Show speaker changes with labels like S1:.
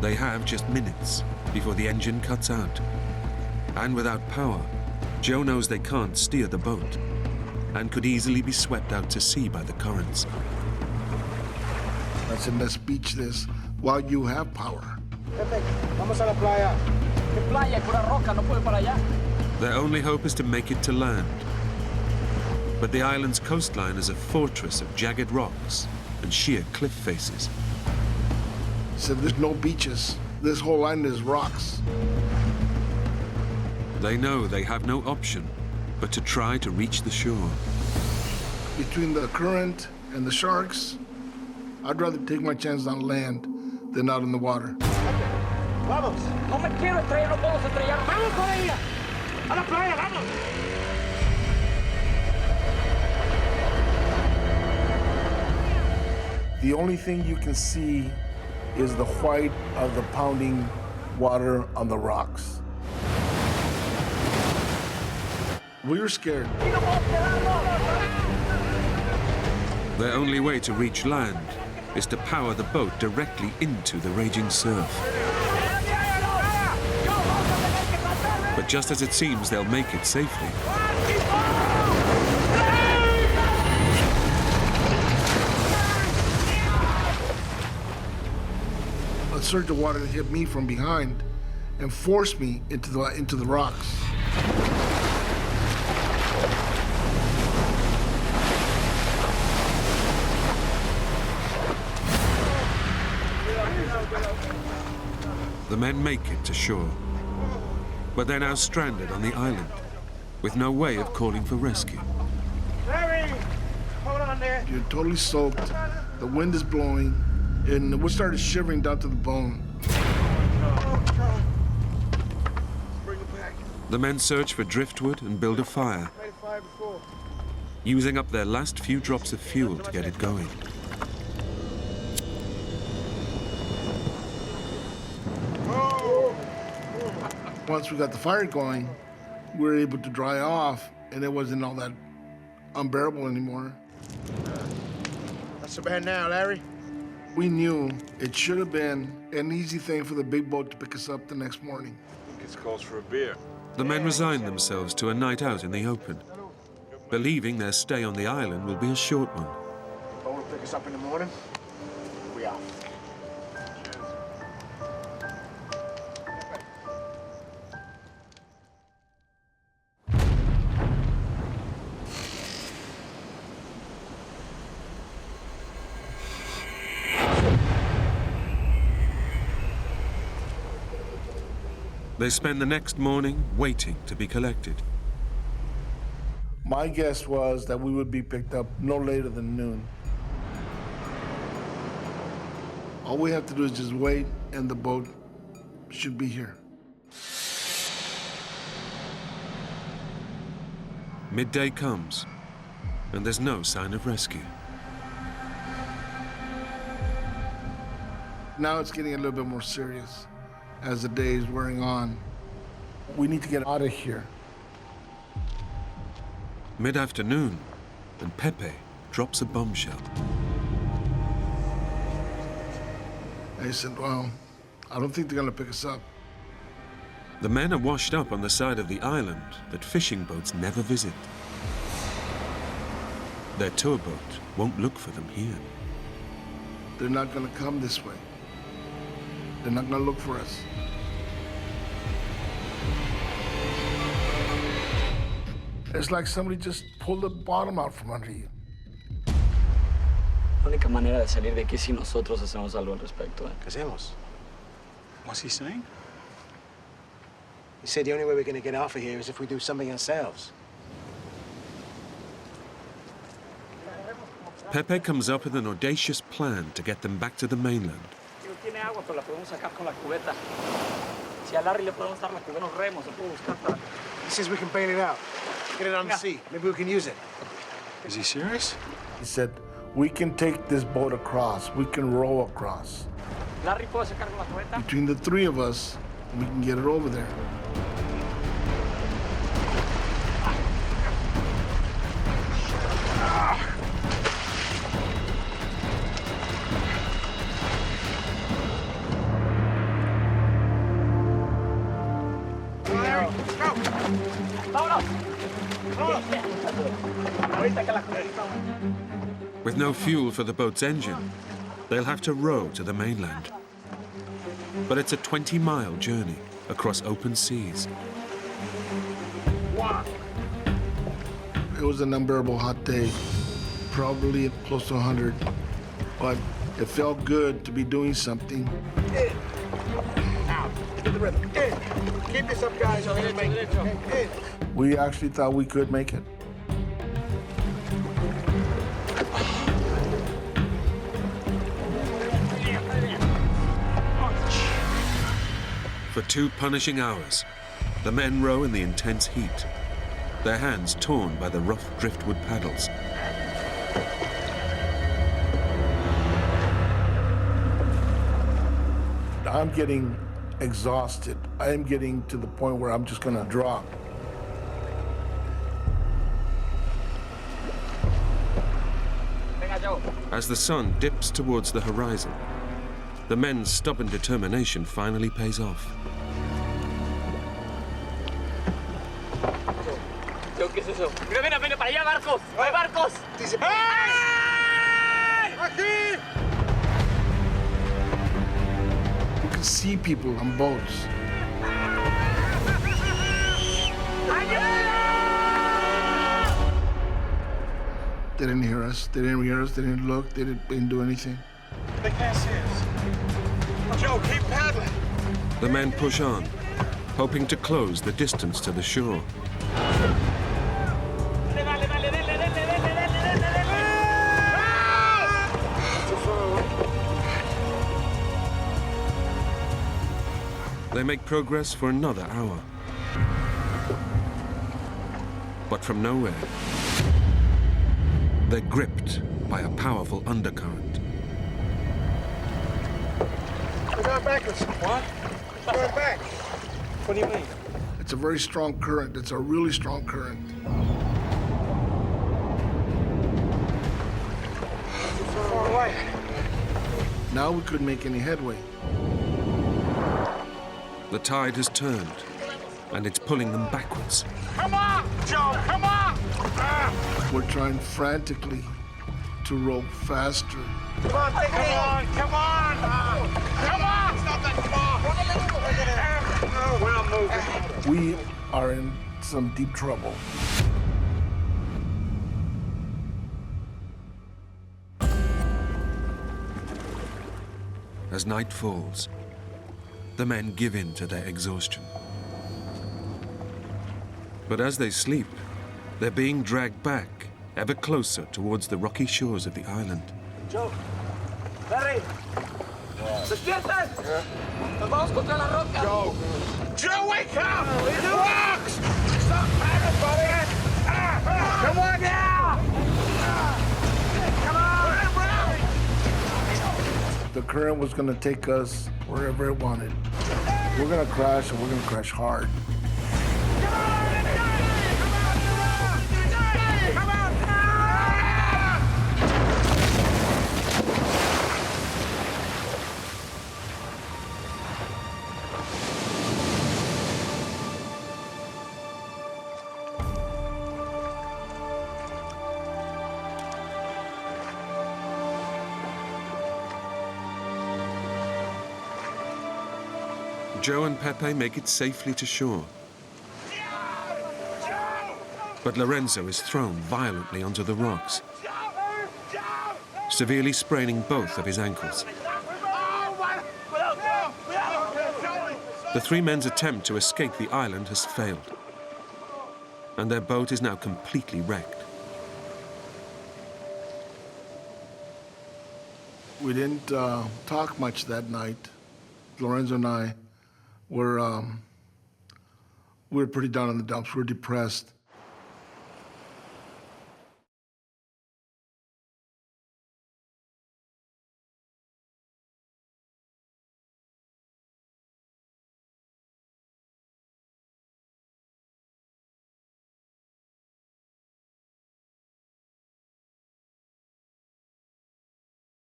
S1: They have just minutes before the engine cuts out. And without power, Joe knows they can't steer the boat and could easily be swept out to sea by the currents.
S2: I said, let's beach this while you have power.
S1: Their only hope is to make it to land. But the island's coastline is a fortress of jagged rocks and sheer cliff faces.
S2: He said, there's no beaches. This whole island is rocks.
S1: They know they have no option but to try to reach the shore.
S2: Between the current and the sharks, I'd rather take my chances on land than out in the water.
S3: Vamos, no me quiero estrellar, no puedo estrellar. Vamos con ella, a la playa, vamos.
S2: The only thing you can see is the white of the pounding water on the rocks. We were scared.
S1: Their only way to reach land is to power the boat directly into the raging surf. But just as it seems they'll make it safely,
S2: a surge of water hit me from behind and forced me into the rocks.
S1: the men make it to shore. But they're now stranded on the island, with no way of calling for rescue.
S3: Larry, hold on there.
S2: You're totally soaked, the wind is blowing, and we started shivering down to the bone.
S1: The men search for driftwood and build a fire, using up their last few drops of fuel to get it going.
S2: Once we got the fire going, we were able to dry off, and it wasn't all that unbearable anymore.
S4: Not so bad now, Larry.
S2: We knew it should have been an easy thing for the big boat to pick us up the next morning.
S5: It's calls for a beer.
S1: The men resign themselves to a night out in the open, believing their stay on the island will be a short one.
S4: Boat will pick us up in the morning. We out.
S1: They spend the next morning waiting to be collected.
S2: My guess was that we would be picked up no later than noon. All we have to do is just wait, and the boat should be here.
S1: Midday comes, and there's no sign of rescue.
S2: Now it's getting a little bit more serious as the day is wearing on. We need to get out of here.
S1: Mid-afternoon, and Pepe drops a bombshell.
S2: I said, well, I don't think they're gonna pick us up.
S1: The men are washed up on the side of the island that fishing boats never visit. Their tour boat won't look for them here.
S2: They're not gonna come this way. They're not gonna look for us. It's like somebody just pulled the bottom out from under you.
S6: La única manera de salir de aquí es si nosotros hacemos algo al respecto.
S4: ¿Qué hacemos?
S5: What's he saying?
S4: He said the only way we're gonna get off of here is if we do something ourselves.
S1: Pepe comes up with an audacious plan to get them back to the mainland.
S6: Tiene agua, pero la podemos sacar con la cubeta. Si a Larry le podemos dar la cubeta, nos remos, se puede buscar para...
S4: He says we can bail it out. Get it on the sea. Maybe we can use it.
S5: Is he serious?
S2: He said, we can take this boat across. We can row across.
S6: Larry puede sacar con la cubeta.
S2: Between the three of us, we can get it over there.
S1: With no fuel for the boat's engine, they'll have to row to the mainland. But it's a 20-mile journey across open seas.
S2: It was an unbearable hot day, probably close to 100, but it felt good to be doing something.
S4: Out. Get the rhythm. In. Keep this up, guys. In.
S2: We actually thought we could make it.
S1: For 2 punishing hours, the men row in the intense heat, their hands torn by the rough driftwood paddles.
S2: I'm getting exhausted. I am getting to the point where I'm just gonna drop.
S1: As the sun dips towards the horizon, the men's stubborn determination finally pays off.
S6: ¿Qué es eso? Mira, para allá, barcos. ¡Hay barcos!
S2: You can see people on boats. They didn't hear us. They didn't hear us. They didn't look. They didn't do anything.
S5: They can't see us. Joe, keep paddling.
S1: The men push on, hoping to close the distance to the shore. They make progress for another hour. But from nowhere, they're gripped by a powerful undercurrent.
S4: We're going backwards.
S6: What?
S4: We're going back.
S6: What do you mean?
S2: It's a very strong current. It's a really strong current.
S4: Too far away.
S2: Now we couldn't make any headway.
S1: The tide has turned, and it's pulling them backwards.
S5: Come on, Joe, come on!
S2: We're trying frantically to row faster.
S4: Come on, take it in.
S5: Come on! Come on! It's not that far! No, we're not moving.
S2: We are in some deep trouble.
S1: As night falls, the men give in to their exhaustion. But as they sleep, they're being dragged back ever closer towards the rocky shores of the island.
S6: Joe, Larry. ¡Despiertan! ¡Nos vamos contra la roca!
S5: Joe! Joe, wake up! Rocks! Stop paddling, buddy! Come on now! Come on!
S2: The current was going to take us wherever it wanted. We're going to crash, and we're going to crash hard.
S1: Joe and Pepe make it safely to shore. But Lorenzo is thrown violently onto the rocks, severely spraining both of his ankles. The 3 men's attempt to escape the island has failed, and their boat is now completely wrecked.
S2: We didn't talk much that night. Lorenzo and I were pretty down in the dumps. We were depressed.